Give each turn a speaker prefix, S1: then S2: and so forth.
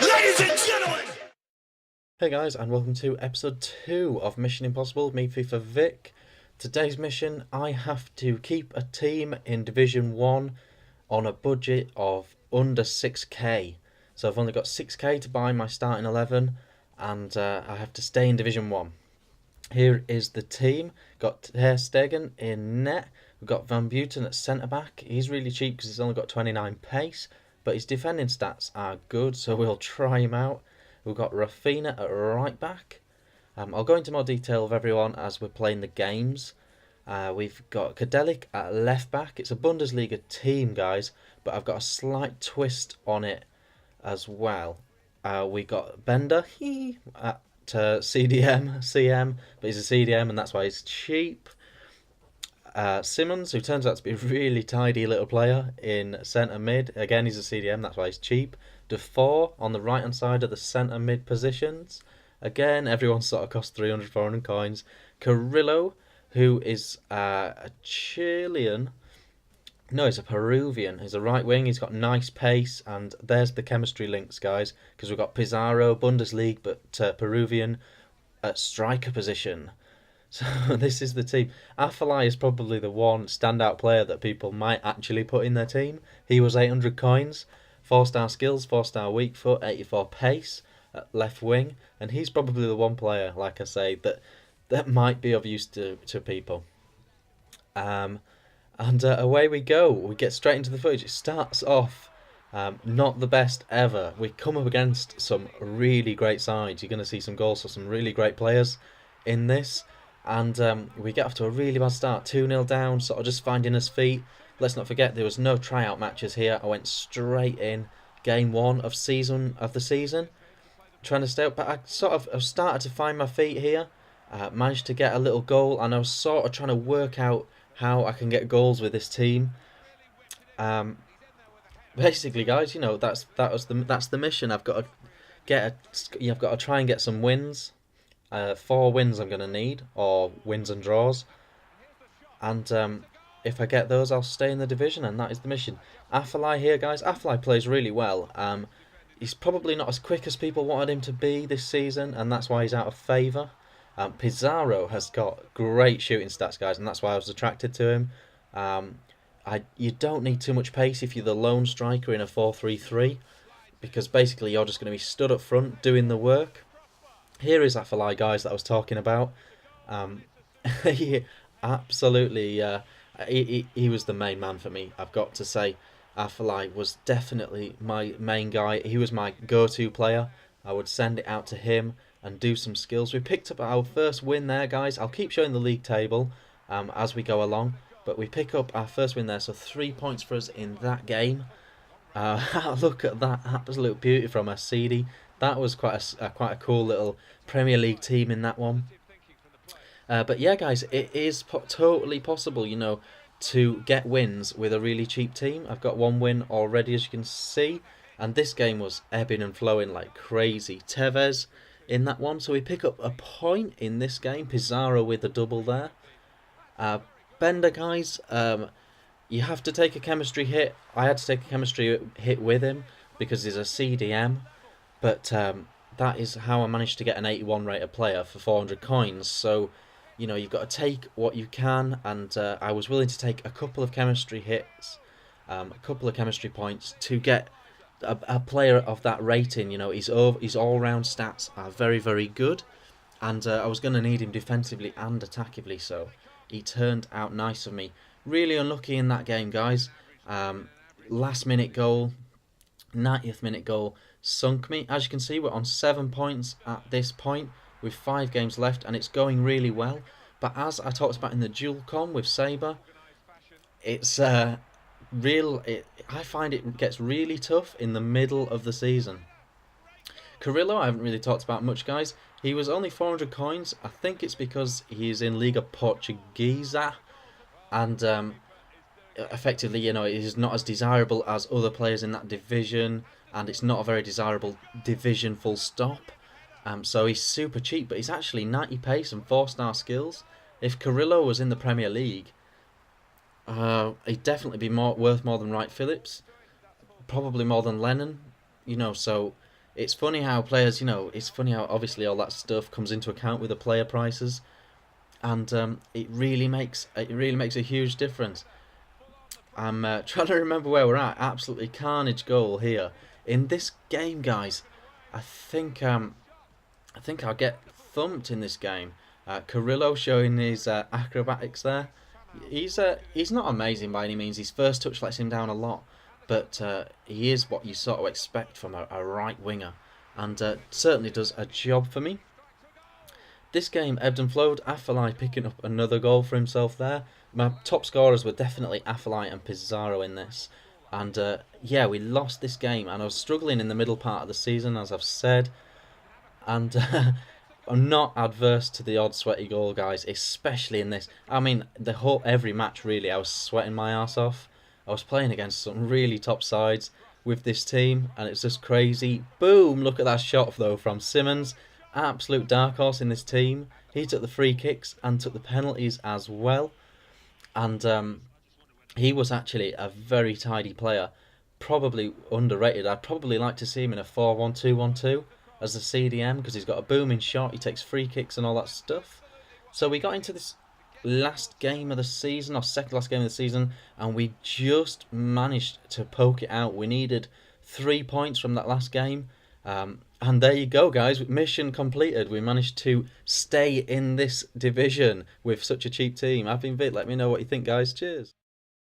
S1: Ladies and gentlemen!
S2: Hey guys, and welcome to episode 2 of Mission Impossible, me FIFA Vic. Today's mission, I have to keep a team in Division 1 on a budget of under 6k. So I've only got 6k to buy my starting 11, and I have to stay in Division 1. Here is the team. Got Ter Stegen in net. We've got Van Buiten at centre back. He's really cheap because he's only got 29 pace, but his defending stats are good, so we'll try him out. We've got Rafinha at right back. I'll go into more detail of everyone as we're playing the games. We've got Kadelik at left back. It's a Bundesliga team, guys, but I've got a slight twist on it as well. We got Bender at CDM, CM, but he's a CDM and that's why he's cheap. Simmons, who turns out to be a really tidy little player in centre mid. Again, he's a CDM, that's why he's cheap. Defour on the right hand side of the centre mid positions. Again, everyone sort of costs 300, 400 coins. Carrillo, who is a Chilean. No, he's a Peruvian. He's a right wing. He's got nice pace, and there's the chemistry links, guys. Because we've got Pizarro, Bundesliga, but Peruvian at striker position. So this is the team. Afellay is probably the one standout player that people might actually put in their team. He was 800 coins, 4-star skills, 4-star weak foot, 84 pace at left wing, and he's probably the one player, like I say, that might be of use to people. And away we go. We get straight into the footage. It starts off not the best ever. We come up against some really great sides. You're going to see some goals for some really great players in this. And we get off to a really bad start. 2-0 down, sort of just finding his feet. Let's not forget there was no tryout matches here. I went straight in game 1 of the season. Trying to stay up, but I sort of started to find my feet here. Managed to get a little goal, and I was sort of trying to work out how I can get goals with this team. Basically, guys, you know that's the mission. I've got to try and get some wins. 4 wins I'm gonna need, or wins and draws, and if I get those, I'll stay in the division, and that is the mission. Afellay here, guys. Afellay plays really well. He's probably not as quick as people wanted him to be this season, and that's why he's out of favour. Pizarro has got great shooting stats, guys, and that's why I was attracted to him. You don't need too much pace if you're the lone striker in a 4-3-3, because basically you're just going to be stood up front doing the work. Here is Afellay, guys, that I was talking about. He absolutely, he was the main man for me, I've got to say. Afellay was definitely my main guy. He was my go-to player. I would send it out to him and do some skills. We picked up our first win there, guys. I'll keep showing the league table as we go along, but we pick up our first win there, so 3 points for us in that game. Look at that absolute beauty from us, CD. That was quite a cool little Premier League team in that one. But yeah, guys, it is totally possible, you know, to get wins with a really cheap team. I've got 1 win already, as you can see, and this game was ebbing and flowing like crazy. Tevez in that one, so we pick up a point in this game. Pizarro with a double there. Bender, guys, you have to take a chemistry hit. I had to take a chemistry hit with him because he's a CDM, but that is how I managed to get an 81 rated player for 400 coins. So, you know, you've got to take what you can, and I was willing to take a couple of chemistry hits, a couple of chemistry points to get a player of that rating. You know, his all-round stats are very, very good, and I was going to need him defensively and attackively, so he turned out nice for me. Really unlucky in that game, guys. Last minute goal, 90th minute goal, sunk me. As you can see, we're on 7 points at this point with 5 games left, and it's going really well. But as I talked about in the dual com with Sabre, it's I find it gets really tough in the middle of the season. Carrillo, I haven't really talked about much, guys. He was only 400 coins. I think it's because he's in Liga Portuguesa, and effectively, you know, he's not as desirable as other players in that division, and it's not a very desirable division full stop. So he's super cheap, but he's actually 90 pace and 4-star skills. If Carrillo was in the Premier League, he'd definitely be worth more than Wright Phillips. probably more than Lennon. So it's funny how players, it's funny how obviously all that stuff comes into account with the player prices, and it really makes a huge difference. I'm trying to remember where we're at. Absolutely carnage goal here in this game, guys. I think I think I'll get thumped in this game. Carrillo showing his acrobatics there. He's not amazing by any means. His first touch lets him down a lot, but he is what you sort of expect from a right winger, and certainly does a job for me. This game ebbed and flowed. Afellay picking up another goal for himself there. My top scorers were definitely Afellay and Pizarro in this. And yeah, we lost this game, and I was struggling in the middle part of the season, as I've said. And I'm not adverse to the odd sweaty goal, guys, especially in this. I mean, every match really, I was sweating my ass off. I was playing against some really top sides with this team, and it's just crazy. Boom! Look at that shot though from Simmons. Absolute dark horse in this team. He took the free kicks and took the penalties as well, and he was actually a very tidy player. Probably underrated. I'd probably like to see him in a 4-1-2-1-2 as a CDM because he's got a booming shot. He takes free kicks and all that stuff. So we got into this last game of the season, or second last game of the season, and we just managed to poke it out. We needed 3 points from that last game. And there you go, guys. Mission completed. We managed to stay in this division with such a cheap team. I've been Vic. Let me know what you think, guys. Cheers.